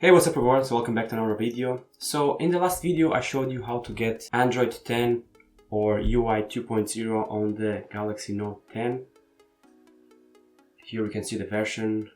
Hey, what's up everyone, so welcome back to another video. So in the last video I showed you how to get Android 10 or UI 2.0 on the Galaxy Note 10. Here we can see the version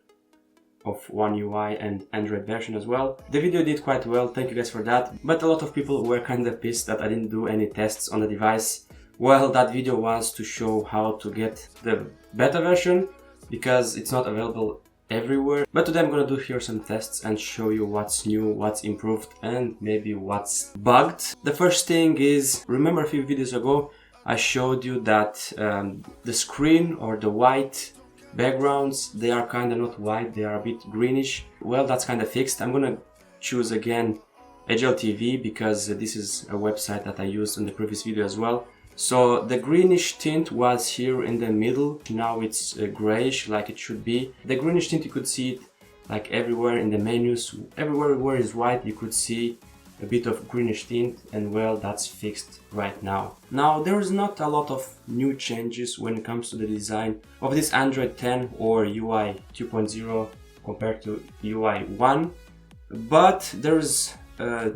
of One UI and Android version as well. The video did quite well, thank you guys for that, but a lot of people were kinda pissed that I didn't do any tests on the device. Well, that video was to show how to get the beta version because it's not available everywhere. But today I'm gonna do here some tests and show you what's new, what's improved, and maybe what's bugged. The first thing is, remember a few videos ago I showed you that the screen or the white backgrounds, they are kinda not white, they are a bit greenish. Well, that's kinda fixed. I'm gonna choose again HLTV because this is a website that I used in the previous video as well. So the greenish tint was here in the middle, now it's grayish like it should be. The greenish tint, you could see it like everywhere in the menus, everywhere where is white you could see a bit of greenish tint, and well, that's fixed right now. Now there is not a lot of new changes when it comes to the design of this Android 10 or UI 2.0 compared to UI 1, but there's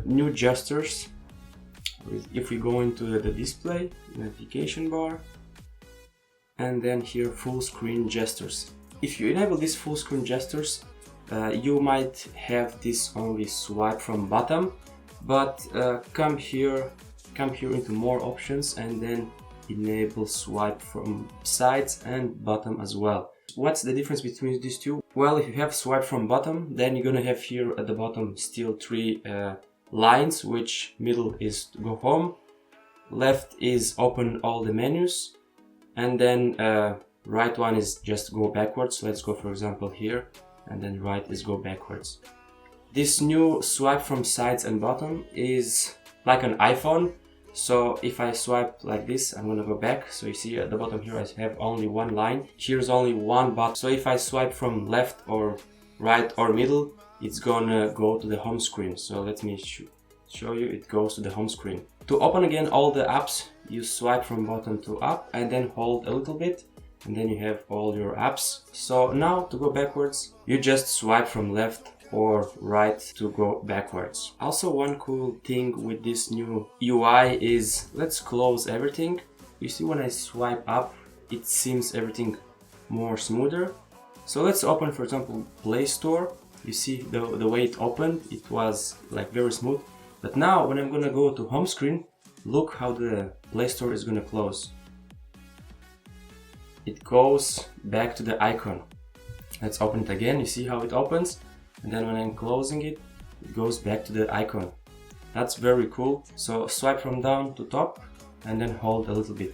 new gestures. If we go into the display, navigation bar, and then here full screen gestures. If you enable these full screen gestures, you might have this only swipe from bottom, but come here into more options and then enable swipe from sides and bottom as well. What's the difference between these two? Well, if you have swipe from bottom, then you're gonna have here at the bottom still three lines, which middle is to go home, left is open all the menus, and then right one is just go backwards. Let's go for example here, and then right is go backwards. This new swipe from sides and bottom is like an iPhone. So if I swipe like this, I'm gonna go back. So you see at the bottom here I have only one line, here's only one button. So if I swipe from left or right or middle, it's gonna go to the home screen. So let me show you, it goes to the home screen. To open again all the apps, you swipe from bottom to up and then hold a little bit, and then you have all your apps. So now to go backwards, you just swipe from left or right to go backwards. Also, one cool thing with this new UI is, let's close everything. You see when I swipe up, it seems everything more smoother. So let's open for example Play Store. You see the way it opened, it was like very smooth. But now when I'm gonna go to home screen, look how the Play Store is gonna close. It goes back to the icon. Let's open it again, you see how it opens? And then when I'm closing it, it goes back to the icon. That's very cool. So swipe from down to top and then hold a little bit.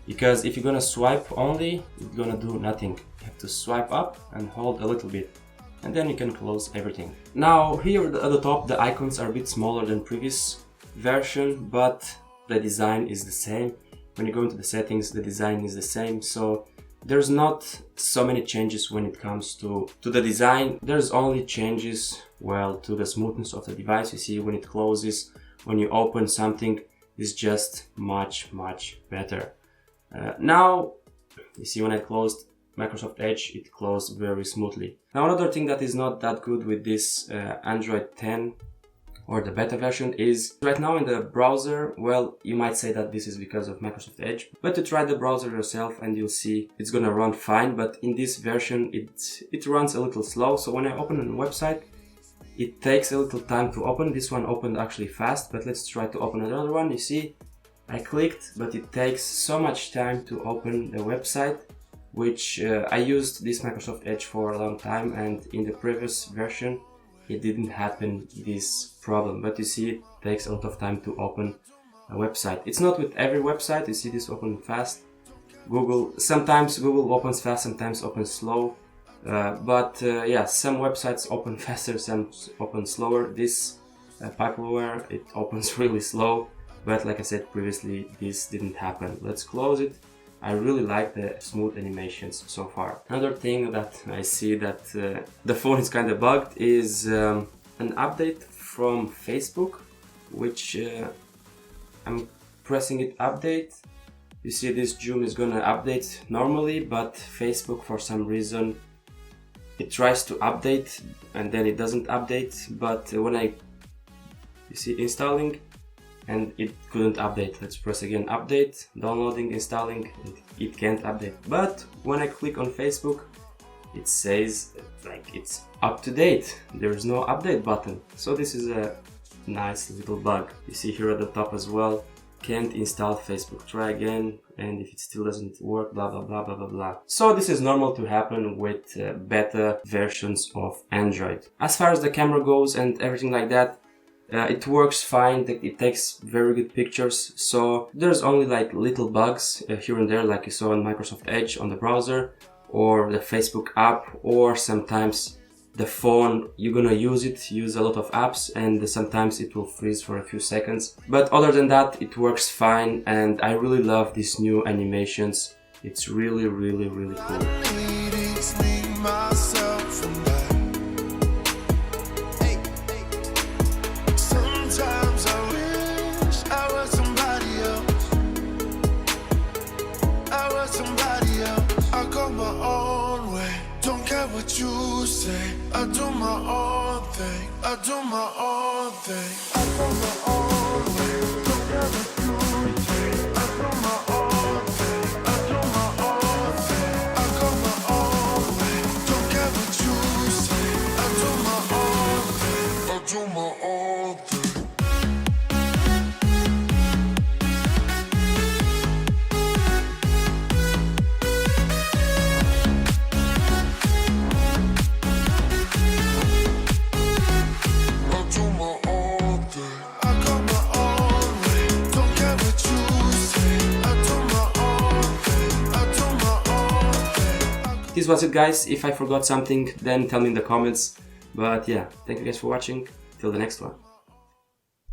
Because if you're gonna swipe only, it's gonna do nothing. You have to swipe up and hold a little bit, and then you can close everything. Now here at the top the icons are a bit smaller than previous version, but the design is the same. When you go into the settings, the design is the same, so there's not so many changes when it comes to the design. There's only changes, well, to the smoothness of the device. You see when it closes, when you open something, is just much better. Now you see when I closed Microsoft Edge, it closed very smoothly. Now another thing that is not that good with this Android 10 or the beta version is right now in the browser, well, you might say that this is because of Microsoft Edge, but to try the browser yourself and you'll see it's gonna run fine. But in this version it runs a little slow. So when I open a website, it takes a little time to open. This one opened actually fast, but let's try to open another one. You see I clicked, but it takes so much time to open the website, which I used this Microsoft Edge for a long time, and in the previous version it didn't happen this problem. But you see it takes a lot of time to open a website. It's not with every website. You see this open fast. Sometimes Google opens fast, sometimes opens slow, but yeah, some websites open faster, some open slower. This Pipeware, it opens really slow, but like I said previously, this didn't happen. Let's close it. I really like the smooth animations so far. Another thing that I see that the phone is kind of bugged is an update from Facebook, which I'm pressing it update. You see this Zoom is gonna update normally, but Facebook for some reason it tries to update and then it doesn't update, but when you see installing and it couldn't update. Let's press again update, downloading, installing, and it can't update. But when I click on Facebook, it says like it's up to date. There's no update button. So this is a nice little bug. You see here at the top as well, can't install Facebook, try again, and if it still doesn't work, blah blah blah blah blah blah. So this is normal to happen with beta versions of Android. As far as the camera goes and everything like that, it works fine. It takes very good pictures, so there's only like little bugs here and there, like you saw on Microsoft Edge on the browser, or the Facebook app, or sometimes the phone, you're gonna use a lot of apps, and sometimes it will freeze for a few seconds. But other than that, it works fine, and I really love these new animations. It's really cool. What you say, I do my own thing, I do my own thing, I go my own way, don't care what you say, I do my own thing, I do my own thing, I go my own way, don't care what you say, I do my own thing, I do my own thing. This was it, guys. If I forgot something, then tell me in the comments. But yeah, thank you guys for watching. Till the next one.